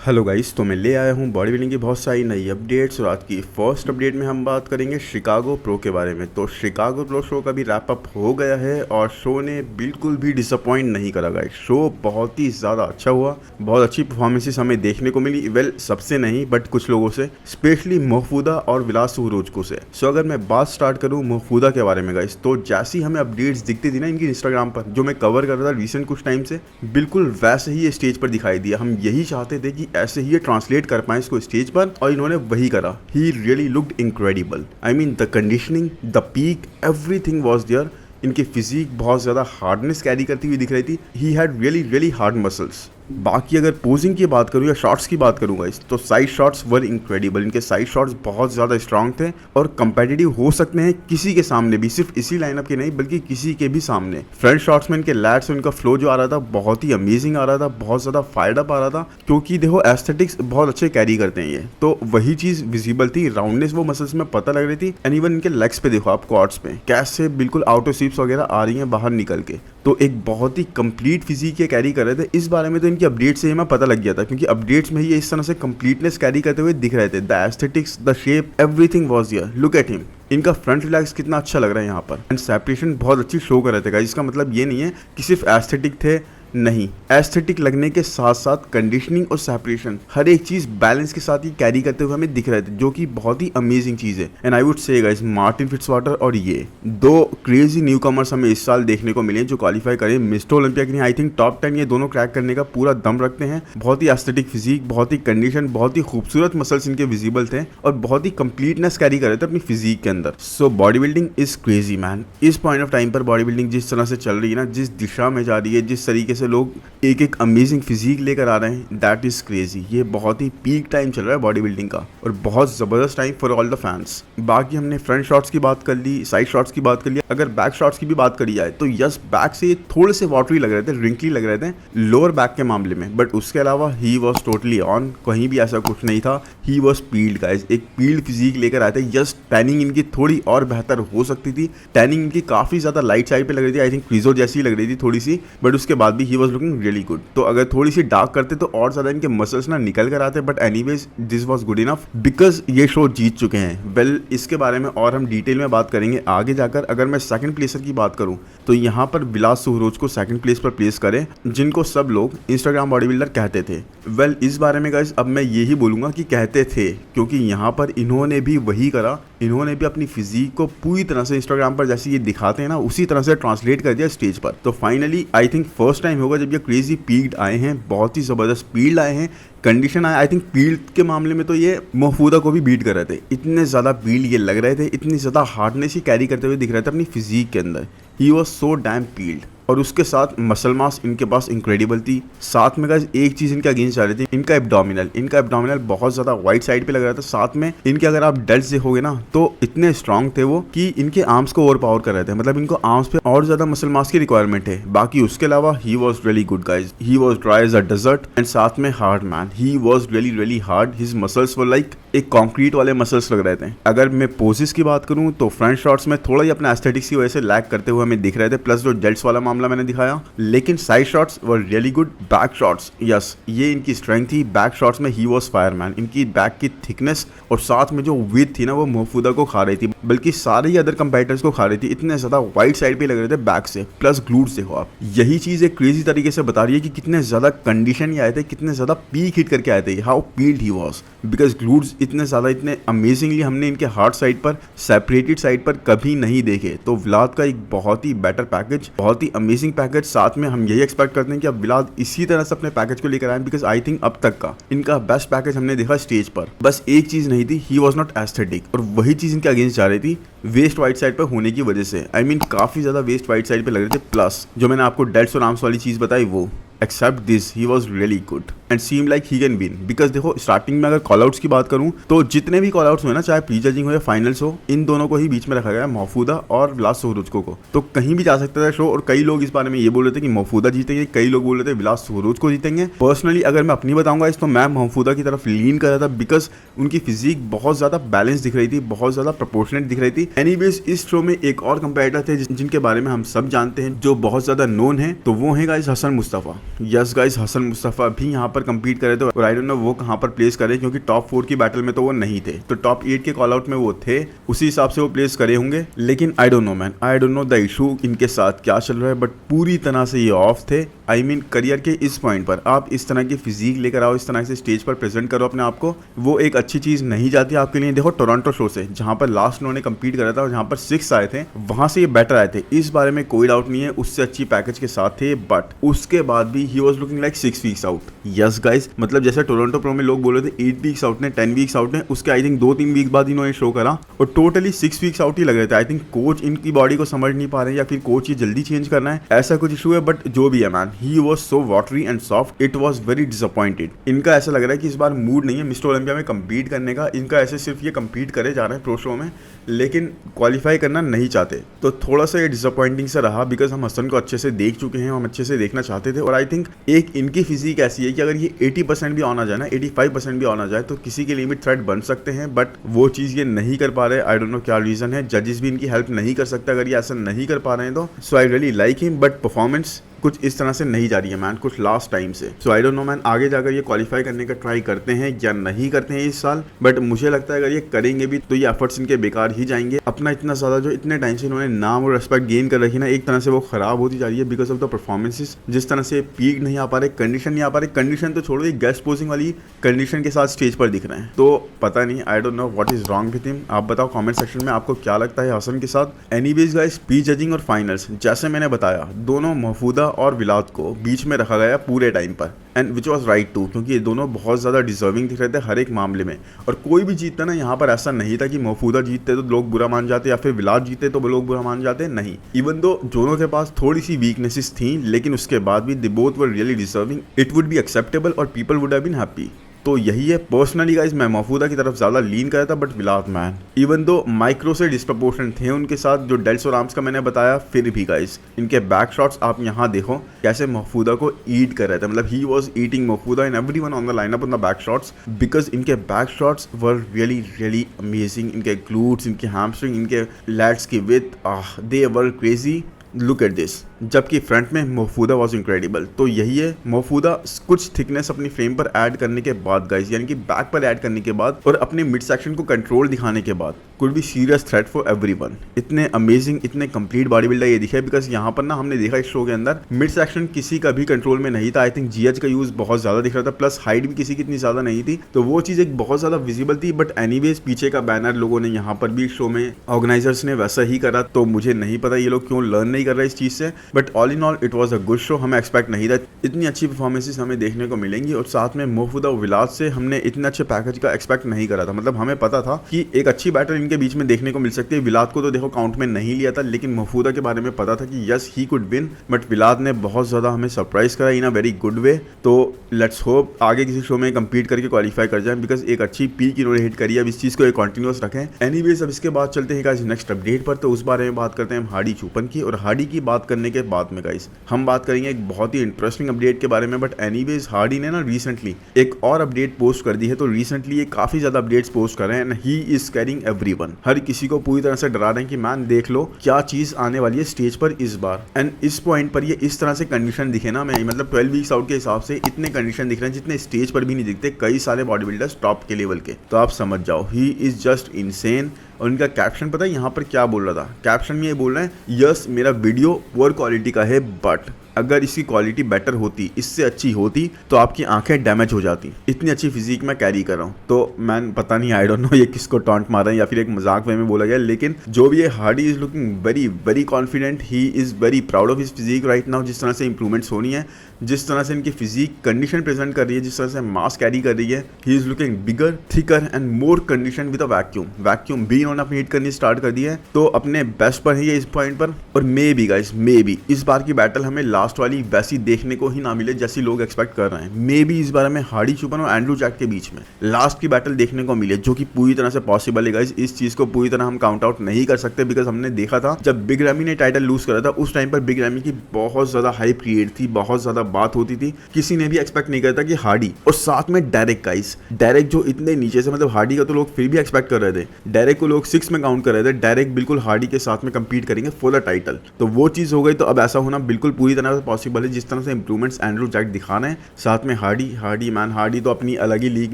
Hello guys, तो मैं ले आया हूँ बॉडी बिल्डिंग की बहुत सारी नई अपडेट्स। और आज की फर्स्ट अपडेट में हम बात करेंगे शिकागो प्रो के बारे में। तो शिकागो प्रो शो का भी रैप अप हो गया है और शो ने बिल्कुल भी डिसअपॉइंट नहीं करा गाइस। शो बहुत ही ज़्यादा अच्छा हुआ, बहुत अच्छी परफॉर्मेंसेस हमें देखने को मिली। वेल, सबसे नहीं बट कुछ लोगों से, स्पेशली महफूदा और विलास सुहरोजको से। सो अगर मैं बात स्टार्ट करूँ महफूदा के बारे में गाइस, तो जैसी हमें अपडेट्स दिखती थी ना इनकी इंस्टाग्राम पर, जो मैं कवर कर रहा था रिसेंट कुछ टाइम से, बिल्कुल वैसे ही ये स्टेज पर दिखाई दिया। हम यही चाहते थे कि ऐसे ही ये ट्रांसलेट कर पाए इसको स्टेज पर, और इन्होंने वही करा। He really looked incredible. I mean the conditioning, the peak, everything was there. इनकी फिजिक बहुत ज़्यादा हार्डनेस कैरी करती हुई दिख रही थी। He had really hard muscles. बाकी अगर पोजिंग की बात करूँ या शॉट्स की बात करूँगा तो साइड शॉट्स वर इनक्रेडिबल। इनके साइड शॉट्स बहुत ज़्यादा स्ट्रांग थे और कंपेटिटिव हो सकते हैं किसी के सामने भी, सिर्फ इसी लाइनअप के नहीं बल्कि किसी के भी सामने। फ्रंट शॉट्स में इनके लैट्स और इनका फ्लो जो आ रहा था बहुत ही अमेजिंग आ रहा था, बहुत ज़्यादा फायर्ड अप आ रहा था, क्योंकि देखो एस्थेटिक्स बहुत अच्छे कैरी करते हैं ये। तो वही चीज़ विजिबल थी, राउंडनेस वो मसल्स में पता लग रही थी। एंड इवन इनके लेग्स पे देखो आप, क्वाड्स पे कैसे बिल्कुल आउट ऑफ स्वीप्स वगैरह आ रही हैं बाहर निकल के। तो एक बहुत ही कंप्लीट फिजिक ये कैरी कर रहे थे। इस बारे में तो इनकी अपडेट से हमें पता लग गया था, क्योंकि अपडेट्स में ही ये इस तरह से कंप्लीटनेस कैरी करते हुए दिख रहे थे। The aesthetics, the shape, everything was here. Look at him. इनका फ्रंट रिलैक्स कितना अच्छा लग रहा है यहाँ पर। एंड सेपरेशन बहुत अच्छी शो कर रहे थे गाइस। इसका मतलब ये नहीं है कि सिर्फ एस्थेटिक थे, नहीं, एस्थेटिक लगने के साथ साथ कंडीशनिंग और सेपरेशन, हर एक चीज बैलेंस के साथ ही कैरी करते हुए हमें दिख रहे थे, जो कि बहुत ही अमेजिंग चीज है। And I would say guys, Martin Fitzwater और ये दो क्रेजी न्यू कमर्स हमें इस साल देखने को मिले जो क्वालिफाई करें मिस्टर ओलंपिया के लिए। आई थिंक टॉप 10 ये दोनों क्रैक करने का पूरा दम रखते हैं। बहुत ही एस्थेटिक फिजिक, बहुत ही कंडीशन, बहुत ही खूबसूरत मसल्स इनके विजिबल थे और बहुत ही कंप्लीटनेस कैरी कर रहे थे अपनी फिजिक के अंदर। So body building is crazy man. इस पॉइंट ऑफ टाइम पर बॉडी बिल्डिंग जिस तरह से चल रही है ना, जिस दिशा में जा रही है, जिस तरीके से लोग एक एक अमेजिंग फिजिक लेकर आ रहे हैं, दैट इज क्रेजी। ये बहुत ही पीक टाइम चल रहा है बॉडी बिल्डिंग का और बहुत जबरदस्त time for all the fans. बाकी हमने फ्रंट शॉट्स की बात कर ली, साइड शॉट्स की बात कर ली। अगर बैक शॉट्स की भी बात करी जाए तो यस, बैक से थोड़े से वाटरी लग रहे थे, रिंकली लग रहे थे लोअर बैक के मामले में, बट उसके अलावा ही वॉज टोटली ऑन। कहीं भी ऐसा कुछ नहीं था। ही वॉज पील्ड गाइज, एक पील्ड फिजिक लेकर आए थे। यस, टैनिंग इनकी थोड़ी और बेहतर हो सकती थी। टैनिंग इनकी काफी ज्यादा लाइट साइड पे लग रही थी। आई थिंक क्रिजो जैसी लग रही थी थोड़ी सी, बट उसके बाद भी he was looking really good. तो अगर थोड़ी सी डार्क करते तो और ज्यादा इनके मसल्स ना निकल कर आते, but anyways this was good enough because ये शो जीत चुके हैं। वेल, इसके बारे में और हम डिटेल में बात करेंगे आगे जाकर। अगर मैं सेकंड प्लेसर की बात करूं तो यहाँ पर विलास सुहरोज को सेकंड प्लेस पर प्लेस करें, जिनको सब लोग इंस्टाग्राम बॉडी बिल्डर कहते थे। वेल, इस बारे में गाइस अब मैं यही बोलूंगा कि कहते थे, क्योंकि यहाँ पर इन्होंने भी वही करा। इन्होंने भी अपनी फिजिक को पूरी तरह से इंस्टाग्राम पर जैसे ये दिखाते हैं ना, उसी तरह से ट्रांसलेट कर दिया स्टेज पर। तो finally I think first time होगा जब ये क्रेजी पीक्ड आए हैं, बहुत ही जबरदस्त पील्ड आए हैं, कंडीशन आए। आई थिंक पील्ड के मामले में तो ये महफूदा को भी बीट कर रहे थे। इतने ज़्यादा पील्ड ये लग रहे थे, इतनी ज़्यादा हार्डनेस ही कैरी करते हुए दिख रहे थे अपनी फिजिक के अंदर। He was so damn peeled. और उसके साथ मसल मास इनके पास इंक्रेडिबल थी। साथ में गाइस एक चीज इनके अगेंस्ट जा रही थी, इनका एब्डोमिनल बहुत ज्यादा वाइड साइड पे लग रहा था। साथ में इनके अगर आप डेल्ट्स देखोगे ना तो इतने स्ट्रांग थे वो कि इनके आर्म्स को ओवर पावर कर रहे थे। मतलब इनको आर्म्स पे और ज्यादा मसल मास की रिक्वायरमेंट है। बाकी उसके अलावा he was really good guys. He was dry as a desert and साथ में hard man. He was really hard. His muscles were like एक कॉन्क्रीट वाले मसल्स लग रहे थे। अगर मैं पोजेस की बात करूं तो फ्रंट शॉट्स में थोड़ा ही अपने एस्थेटिक्स की वजह से लैग करते हुए हमें दिख रहे थे, प्लस जो जेट्स वाला मामला मैंने दिखाया। लेकिन side shots were really good. Back shots, yes, ये इनकी स्ट्रेंथ थी। बैक शॉट्स में ही वॉज फायरमैन। इनकी बैक की थिकनेस और साथ में जो विड्थ थी ना, वो महफूदा को खा रही थी, बल्कि सारे ही अदर कंपेटिटर्स को खा रही थी। इतने ज्यादा वाइड साइड पे लग रहे थे बैक से, प्लस ग्लूट्स देखो आप। यही चीज एक क्रेजी तरीके से बता रही है कि कितने ज्यादा कंडीशन ये आए थे, कितने ज्यादा पीक हिट करके आए थे, how peeled he was. Because glutes इतने ज्यादा, इतने अमेजिंगली हमने इनके हार्ड साइड पर, सेपरेटेड साइड पर कभी नहीं देखे। तो विलाद का एक बहुत ही बेटर पैकेज, बहुत ही अमेजिंग पैकेज। साथ में हम यही एक्सपेक्ट करते हैं कि अब विलाद इसी तरह से अपने पैकेज को लेकर आए, बिकॉज आई थिंक अब तक का इनका बेस्ट पैकेज हमने देखा स्टेज पर। बस एक चीज नहीं थी, ही वॉज नॉट एस्थेटिक, और वही चीज इनके अगेंस्ट जा रही थी वेस्ट वाइड साइड पर होने की वजह से। आई मीन काफी ज्यादा वेस्ट वाइड साइड पे लग रहे थे, प्लस जो मैंने आपको डेल्ट्स और आर्म्स वाली चीज बताई वो। Except this he was really good and seem like he can win. Because देखो, स्टार्टिंग में अगर कॉलआउट्स की बात करूं तो जितने भी कॉलआउट्स हुए ना, चाहे प्री जजिंग हो या फाइनल्स हो, इन दोनों को ही बीच में रखा गया, महफूदा और विलास सुहरोजको को। तो कहीं भी जा सकता था शो, और कई लोग इस बारे में ये बोल रहे थे कि महफूदा जीतेंगे, कई लोग बोल रहे थे विलास सुहरोजको जीतेंगे। पर्सनली अगर मैं अपनी बताऊंगा इस, तो मैं महफूदा की तरफ लीन कर रहा था, बिकॉज उनकी फिजिक बहुत ज्यादा बैलेंस दिख रही थी, बहुत ज्यादा प्रोपोर्शनेट दिख रही थी। एनीवेज, इस शो में एक और कंपेटिटर थे जिनके बारे में हम सब जानते हैं, जो बहुत ज्यादा नोन है, तो वो है guys Hassan Mostafa. Yes guys, Hassan Mostafa भी यहाँ पर कम्पीट करे थे और आई डोंट नो वो कहाँ पर प्लेस करे, क्योंकि टॉप 4 की बैटल में तो वो नहीं थे, तो टॉप 8 के कॉल आउट में वो थे, उसी हिसाब से वो प्लेस करे होंगे। लेकिन I don't know man, I don't know the issue इनके साथ क्या चल रहा है, बट पूरी तरह से ये ऑफ थे। आई मीन करियर के इस पॉइंट पर आप इस तरह की फिजिक लेकर आओ, इस तरह से स्टेज पर प्रेजेंट करो अपने आप को, वो एक अच्छी चीज नहीं जाती आपके लिए। देखो टोरंटो शो से जहां पर लास्ट उन्होंने कम्पीट करा था और जहां पर 6 आए थे, वहां से ये बेटर आए थे, इस बारे में कोई डाउट नहीं है, उससे अच्छी पैकेज के साथ थे, बट उसके बाद भी he was looking like 6 weeks out. Yes guys, मतलब जैसे टोरंटो प्रो में लोग बोल रहे थे 8 वीक्स आउट ने, 10 वीक्स आउट ने, उसके आई थिंक 2-3 वीक बाद इन्होंने शो करा और टोटली 6 वीक्स आउट ही लग रहे थे। आई थिंक कोच इनकी बॉडी को समझ नहीं पा रहे हैं या फिर कोच ये जल्दी चेंज करना है, ऐसा कुछ इशू है, बट जो भी है man, he was so watery and soft, it was very disappointed. इनका ऐसा लग रहा है कि इस बार मूड नहीं है मिस्टर ओलंपिया में कम्पीट करने का, इनका ऐसे सिर्फ ये कम्पीट करे जा रहे हैं प्रो शो में, लेकिन क्वालिफाई करना नहीं चाहते, तो थोड़ा सा ये डिसअपॉइंटिंग सा रहा, बिकॉज हम हसन को अच्छे से देख चुके हैं, हम अच्छे से देखना चाहते थे। और आई थिंक एक इनकी फिजिक ऐसी है कि अगर ये 80% भी ऑन आ जाए ना, 85% भी ऑन आ जाए, तो किसी के लिए भी थ्रेट बन सकते हैं, बट वो चीज़ ये नहीं कर पा रहे। आई डोंट नो क्या रीज़न है, जजेस भी इनकी हेल्प नहीं कर सकते अगर ये ऐसा नहीं कर पा रहे हैं तो। So I really like him, but performance कुछ इस तरह से नहीं जा रही है मैन, कुछ लास्ट टाइम से। सो आई डोंट नो मैन, आगे जाकर ये क्वालिफाई करने का ट्राई करते हैं या नहीं करते हैं इस साल, बट मुझे लगता है अगर ये करेंगे भी तो ये एफर्ट्स इनके बेकार ही जाएंगे। अपना इतना ज़्यादा जो इतने टाइम से इन्होंने नाम और रेस्पेक्ट गेन कर रखी ना, एक तरह से वो खराब होती जा रही है बिकॉज ऑफ द परफॉर्मेंसेस। जिस तरह से पीक नहीं आ पा रहे, कंडीशन नहीं आ पा रहे, कंडीशन तो छोड़ो, गेस्ट पोजिंग वाली कंडीशन के साथ स्टेज पर दिख रहे हैं, तो पता नहीं, I don't know what is wrong with him. आप बताओ कमेंट सेक्शन में आपको क्या लगता है हसन के साथ। एनीवेज गाइस, पी जजिंग और फाइनल्स जैसे मैंने बताया, दोनों महफूदा और विलाद को बीच में रखा गया पूरे टाइम पर, and which was right too, क्योंकि ये दोनों बहुत ज़्यादा डिजर्विंग दिख रहे थे हर एक मामले में। और कोई भी जीतता ना, यहाँ पर ऐसा नहीं था कि महफूदा जीतते तो लोग बुरा मान जाते या फिर विलाद जीते तो लोग बुरा मान जाते, नहीं। इवन दो दोनों के पास थोड़ी सी वीकनेसेस थी, लेकिन उसके बाद भी they both were really deserving, it would be acceptable और people would have been happy. तो यही है, पर्सनली गाइज मैं महफूदा की तरफ ज़्यादा लीन कर रहा था, बट विलाद मैन इवन दो माइक्रो से डिस्प्रपोर्शन थे उनके साथ, जो डेल्स और आर्म्स का मैंने बताया, फिर भी गाइज इनके बैक शॉट्स आप यहाँ देखो कैसे महफूदा को ईट कर रहे थे, मतलब ही वॉज ईटिंग महफूदा and everyone on the lineup on the back shots, because इनके back shots were really really amazing. इनके ग्लूट्स, इनके हैमस्ट्रिंग, इनके लैट्स की width, they were crazy, look at this. जबकि फ्रंट में महफूदा वॉज इंक्रेडिबल। तो यही है, महफूदा कुछ थिकनेस अपनी फ्रेम पर ऐड करने के बाद गाइस, यानी कि बैक पर ऐड करने के बाद और अपने मिड सेक्शन को कंट्रोल दिखाने के बाद, could be serious threat for everyone. इतने अमेजिंग, इतने कंप्लीट बॉडी बिल्डर ये दिखे, बिकॉज यहाँ पर ना हमने देखा इस शो के अंदर मिड सेक्शन किसी का भी कंट्रोल में नहीं था। आई थिंक जीएच का यूज बहुत ज्यादा दिख रहा था, प्लस हाइट भी किसी की इतनी ज्यादा नहीं थी, तो वो चीज एक बहुत ज्यादा विजिबल थी। बट एनीवेज पीछे का बैनर लोगों ने यहाँ पर भी शो में ऑर्गेनाइजर्स ने वैसा ही करा, तो मुझे नहीं पता ये लोग क्यों लर्न नहीं कर रहे इस चीज से। But all in all it was a good show. हमें एक्सपेक्ट नहीं था इतनी अच्छी परफॉर्मेंसेस हमें देखने को मिलेंगी, और साथ में महफूदा विलाद से हमने इतने अच्छे पैकेज का एक्सपेक्ट नहीं करा था। मतलब हमें पता था कि एक अच्छी बैटल इनके बीच में देखने को मिल सकती है। विलाद को तो देखो काउंट में नहीं लिया था, लेकिन महफूदा के बारे में पता था कि yes he could win, but विलाद ने बहुत ज्यादा हमें सरप्राइज करा इन अ वेरी गुड वे। तो लेट्स होप आगे किसी शो में कंपीट करके क्वालिफाई कर जाए, बिकॉज एक अच्छी पीक इन्होंने हिट करी है। अब इस चीज को एक कंटिन्यूअस रखें। एनीवेज अब इसके बाद चलते हैं गाइस नेक्स्ट अपडेट पर, तो उस बारे में बात करते हैं हम हार्डी चुपन की। और हार्डी की बात करने के बाद में गाइस हम बात करेंगे एक बहुत ही इंटरेस्टिंग अपडेट के बारे में। बट एनीवेज हार्डी ने ना रिसेंटली एक और अपडेट पोस्ट कर दी है। तो रिसेंटली ये काफी ज्यादा अपडेट्स पोस्ट कर रहे हैं, and he is scaring everyone. हर किसी को पूरी तरह से डरा रहे हैं कि मैन देख लो क्या चीज आने वाली है स्टेज पर इस बार। एंड इस पॉइंट पर ये इस तरह से कंडीशन दिखे ना, मैं मतलब 12 वीक्स आउट के हिसाब से इतने कंडीशन दिख रहे हैं जितने स्टेज पर भी नहीं दिखते कई सारे बॉडी बिल्डर्स टॉप के लेवल के। तो आप समझ जाओ ही इज जस्ट इनसेन। और उनका कैप्शन पता है यहाँ पर क्या बोल रहा था? कैप्शन में ये बोल रहे हैं, यस मेरा वीडियो पुअर क्वालिटी का है, बट अगर इसकी क्वालिटी बेटर होती, इससे अच्छी होती, तो आपकी आंखें डैमेज हो जाती। इतनी अच्छी फिजिक मैं कैरी कर रहा हूँ। तो मैं पता नहीं, आई डोंट नो ये किसको टॉन्ट मार रहा है या फिर एक मजाक वे में बोला गया, लेकिन जो भी है Hardy is looking very very confident. He is very proud of his physique right now. जिस तरह से इंप्रूवमेंट्स होनी है, जिस तरह से इनकी फिजिक कंडीशन प्रेजेंट कर रही है, जिस तरह से मास कैरी कर रही है, ही is looking bigger, thicker and more condition with a vacuum. Vacuum भी इन्होंने अपनी हिट करनी स्टार्ट कर दी है, तो अपने बेस्ट पर है ये इस पॉइंट पर। और may be guys, may be इस बार की बैटल हमें लास्ट वाली वैसी देखने को ही ना मिले जैसी लोग एक्सपेक्ट कर रहे हैं। मे बी इस बार हमें हार्डी चुपन और एंड्रू जैक के बीच में लास्ट की बैटल देखने को मिले, जो कि पूरी तरह से पॉसिबल है गाइस। इस चीज को पूरी तरह हम काउंट आउट नहीं कर सकते, बिकॉज हमने देखा था जब बिग रैमी ने टाइटल लूज करा था, उस टाइम पर बिग रैमी की बहुत ज्यादा हाइप क्रिएट थी, बहुत ज्यादा बात होती थी, किसी ने भी एक्सपेक्ट नहीं किया था कि हार्डी और साथ में डेरेक गाइस, डेरेक जो इतने नीचे से, मतलब हार्डी का तो लोग फिर भी एक्सपेक्ट कर रहे थे, डेरेक को लोग 6 में काउंट कर रहे थे, डेरेक बिल्कुल हार्डी के साथ में कंपीट करेंगे फॉर द टाइटल। तो वो चीज़ हो गई। तो अब ऐसा होना बिल्कुल पूरी तरह से पॉसिबल है जिस तरह से इंप्रूवमेंट्स एंड्रू जैक दिखा रहे हैं, साथ में हार्डी मैन, हार्डी तो अपनी अलग ही लीग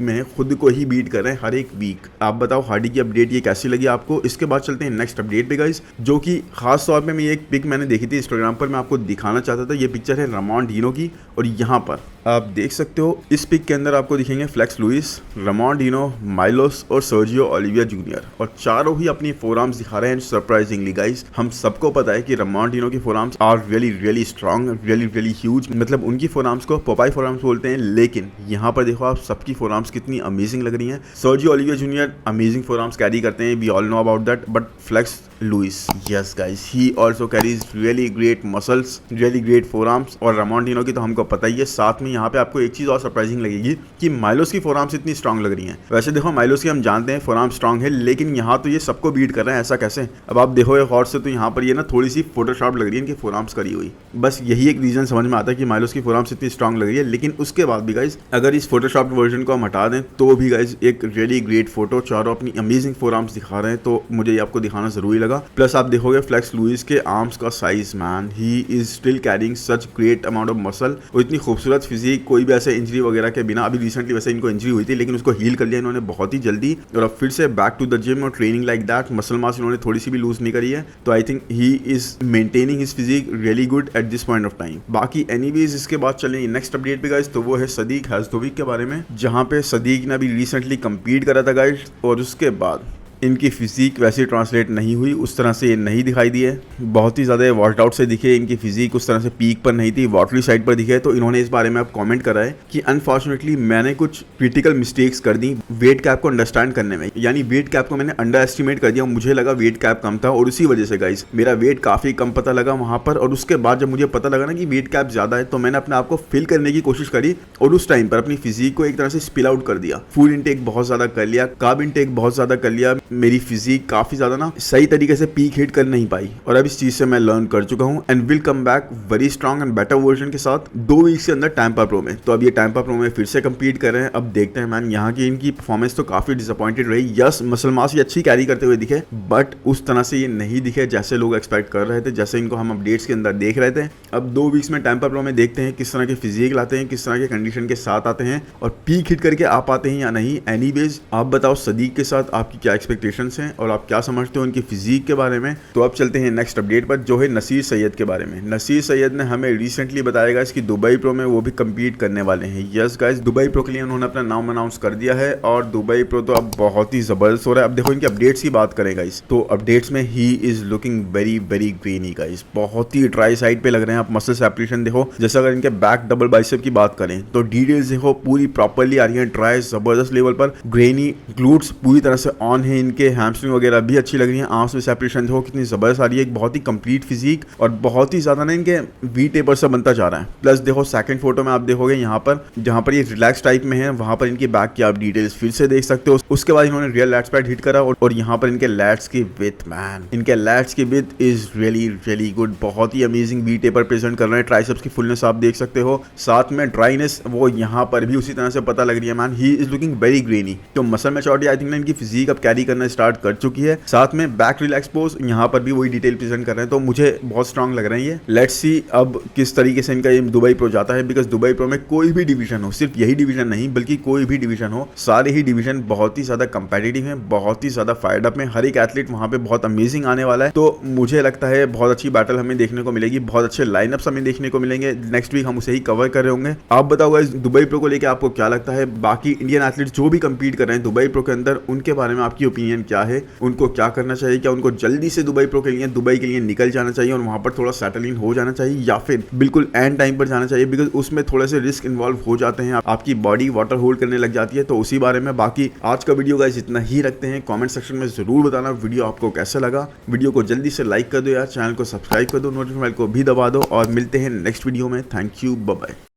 में है, खुद को ही बीट कर रहे हैं हर एक वीक। आप बताओ हार्डी की अपडेट ये कैसी लगी आपको। इसके बाद चलते हैं नेक्स्ट अपडेट पे गाइस, जो कि खास तौर पे मैं एक पिक मैंने देखी थी इंस्टाग्राम पर, मैं आपको दिखाना चाहता था। ये पिक्चर है रामोन डीनो की और यहाँ पर आप देख सकते हो इस पिक के अंदर आपको दिखेंगे फ्लेक्स लुइस, रामोन डीनो, माइलोस और सर्जियो ओलिविया जूनियर, और चारों ही अपनी फोरआर्म्स दिखा रहे हैं। सरप्राइजिंगली गाइस, हम सबको पता है कि रामोन डीनो की forearms are really strong, really huge, मतलब उनकी फोरआर्म्स को पोपाई फोरआर्म्स बोलते हैं। लेकिन यहाँ पर देखो आप सबकी फोरआर्म्स कितनी अमेजिंग लग रही हैं। Sergio Oliva junior amazing forearms carry करते हैं, we all know about that, but Flex Lewis, yes guys, he also carries really great muscles, really great forearms. और रामोन डीनो की तो हमको पता ही है। साथ में यहाँ पे आपको एक चीज और सरप्राइजिंग लगेगी कि माइलोस की फोरआर्म्स इतनी स्ट्रांग लग रही हैं। वैसे देखो माइलोस की हम जानते हैं फोरआर्म स्ट्रांग है, लेकिन यहाँ तो ये सबको बीट कर रहे हैं, ऐसा कैसे। अब आप देखो एक हॉर्स से तो यहाँ पर ये ना थोड़ी सी फोटोशॉप लग रही है इनकी फोरआर्म्स करी हुई। बस यही एक रीजन समझ में आता है कि माइलोस की फोरआर्म्स इतनी स्ट्रांग लग रही है। लेकिन उसके बाद भी गाइज अगर इस फोटोशॉप वर्जन को हम हटा दें तो भी गाइज एक रियली ग्रेट फोटो, चारों अपनी अमेजिंग फोरआर्म्स दिखा रहे हैं, तो मुझे ये आपको दिखाना जरूरी लगा। प्लस आप देखोगे फ्लेक्स लुइस के आर्म्स का size, man he is still carrying such great amount of muscle, और इतनी खूबसूरत फिजिक, कोई भी ऐसे इंजरी वगैरह के बिना। अभी रिसेंटली वैसे इनको इंजरी हुई थी लेकिन उसको हील कर लिया इन्होंने बहुत ही जल्दी, और अब फिर से बैक टू द जिम और training like that. Muscle mass इन्होंने थोड़ी सी भी लूज नहीं करी है, तो I think he is maintaining his physique really good at this point of time. बाकी एनीवेज इसके बाद चलें नेक्स्ट अपडेट पे गाइस, तो वो है सदीक हैजदोविक के बारे में, जहां पे सदीक ने अभी रिसेंटली कंपीट करा था गाइस, और उसके बाद इनकी फिजिक वैसे ट्रांसलेट नहीं हुई, उस तरह से ये नहीं दिखाई दी है। बहुत ही ज़्यादा वॉल्ट आउट से दिखे, इनकी फिजिक उस तरह से पीक पर नहीं थी, वाटरी साइड पर दिखे। तो इन्होंने इस बारे में अब कमेंट करा है कि अनफॉर्चुनेटली मैंने कुछ क्रिटिकल मिस्टेक्स कर दी वेट कैप को अंडरस्टैंड करने में, यानी वेट कैप को मैंने अंडर एस्टिमेट कर दिया। मुझे लगा वेट कैप कम था और उसी वजह से गाइस मेरा वेट काफ़ी कम पता लगा वहाँ पर। और उसके बाद जब मुझे पता लगा ना कि वेट कैप ज़्यादा है, तो मैंने अपने आप को फिल करने की कोशिश करी और उस टाइम पर अपनी फिजिक को एक तरह से स्पिल आउट कर दिया। फूड इंटेक बहुत ज़्यादा कर लिया, कार्ब इंटेक बहुत ज़्यादा कर लिया, मेरी फिजिक काफी ज्यादा ना सही तरीके से पीक हिट कर नहीं पाई। और अब इस चीज से मैं लर्न कर चुका हूं and will come back very strong and better version के साथ 2 वीक्स के अंदर टैंपा प्रो में। तो अब ये टैंपा प्रो में फिर से कंपीट कर रहे हैं। अब देखते हैं मैन, यहाँ की इनकी परफॉर्मेंस तो काफी डिसअपॉइंटेड रही। यस, मसल मास ये अच्छी कैरी करते हुए दिखे, बट उस तरह से ये नहीं दिखे जैसे लोग एक्सपेक्ट कर रहे थे, जैसे इनको हम अपडेट्स के अंदर देख रहे थे। अब 2 वीक्स में टैंपा प्रो में देखते हैं किस तरह के फिजिक लाते हैं, किस तरह के कंडीशन के साथ आते हैं और पीक हिट करके आ पाते हैं या नहीं। एनीवेज आप बताओ सदीक के साथ आपकी क्या एक्सपेक्टेशंस हैं और आप क्या समझते हो उनकी फिजिक के बारे में। तो अब चलते हैं नेक्स्ट अपडेट पर, जो है नसीर सैयद के बारे में। नसीर सैयद ने हमें रिसेंटली बताया गाइस कि दुबई प्रो में वो भी कंपीट करने वाले हैं। यस गाइस, दुबई प्रो के लिए उन्होंने अपना नाम अनाउंस कर दिया है और दुबई प्रो तो अब बहुत ही जबरदस्त हो रहा है। अब देखो इनके अपडेट्स की बात करें गाइस, तो अपडेट्स में he is looking very grainy guys, बहुत ही ड्राई साइड पे लग रहे हैं। आप मसल सेपरेशन देखो, जैसे अगर इनके बैक डबल बाइसेप की बात करें तो डिटेल्स देखो पूरी प्रॉपर्ली आ रही है, ड्राई जबरदस्त लेवल पर, ग्रेनी, ग्लूट्स पूरी तरह से ऑन है इनके, हैमस्ट्रिंग वगैरह भी अच्छी लग रही है, आर्म्स में सेपरेशन देखो कितनी जबरदस्त आ रही है, एक बहुत ही कंप्लीट फिजिक और बहुत ही ज्यादा ना इनके वी टेपर से बनता जा रहा है। प्लस देखो सेकंड फोटो में आप देखोगे यहाँ पर जहाँ पर ये रिलैक्स टाइप में है, वहां पर इनकी बैक की आप डिटेल्स फिर से देख सकते हो। उसके बाद इन्होंने रियल लैट्स पैड हिट करा और यहाँ पर इनके लैट्स की विथ, मैन इनके लैट्स की विथ इज रियली गुड, बहुत ही अमेजिंग वी टेपर प्रेजेंट कर रहे हैं। ट्राइसेप्स की फुलनेस आप देख सकते हो, साथ में ड्राइनेस वो यहाँ पर भी उसी तरह से पता लग रही है। Man he is looking very granny. तो मसल मैच्योरिटी आई थिंक ना इनकी फिजिक अब कैरी करना स्टार्ट कर चुकी है। साथ में बैक रिलैक्स पोज यहाँ पर भी वही डिटेल प्रेजेंट कर रहे हैं, तो मुझे बहुत स्ट्रांग लग रहे हैं ये। लेट्स सी अब किस तरीके से इनका ये दुबई प्रो जाता है, बिकॉज दुबई प्रो में कोई भी डिवीजन हो, सिर्फ यही डिवीजन नहीं बल्कि कोई भी डिवीजन हो, सारे ही डिवीजन बहुत ही ज्यादा कंपेटिटिव हैं, बहुत ही ज्यादा फायर्ड अप है। हर एक एथलीट वहां पे बहुत अमेजिंग आने वाला है, तो मुझे लगता है बहुत अच्छी बैटल हमें देखने को मिलेगी, बहुत अच्छे लाइनअप्स हमें देखने को मिलेंगे। नेक्स्ट वीक हम उसे ही कवर कर रहे होंगे। आप बताओ गाइस दुबई प्रो को लेकर आपको क्या लगता है? बाकी इंडियन एथलीट्स जो भी कंपीट कर रहे हैं दुबई प्रो के अंदर, उनके बारे में आपकी ओपिनियन क्या है? उनको क्या करना चाहिए? क्या उनको जल्दी से दुबई प्रो के लिए दुबई के लिए निकल जाना चाहिए और वहां पर थोड़ा सेटल इन हो जाना चाहिए, या फिर बिल्कुल एंड टाइम पर जाना चाहिए? बिकॉज उसमें थोड़े से रिस्क इन्वॉल्व हो जाते हैं, आपकी बॉडी वाटर होल्ड करने लग जाती है। तो उसी बारे में बाकी आज का वीडियो गाइस इतना ही रखते हैं। कमेंट सेक्शन में जरूर बताना वीडियो आपको कैसा लगा। वीडियो को जल्दी से लाइक कर दो यार, चैनल को सब्सक्राइब कर दो, नोटिफिकेशन बेल को भी दबा दो और मिलते हैं नेक्स्ट वीडियो में। Thank you, bye bye.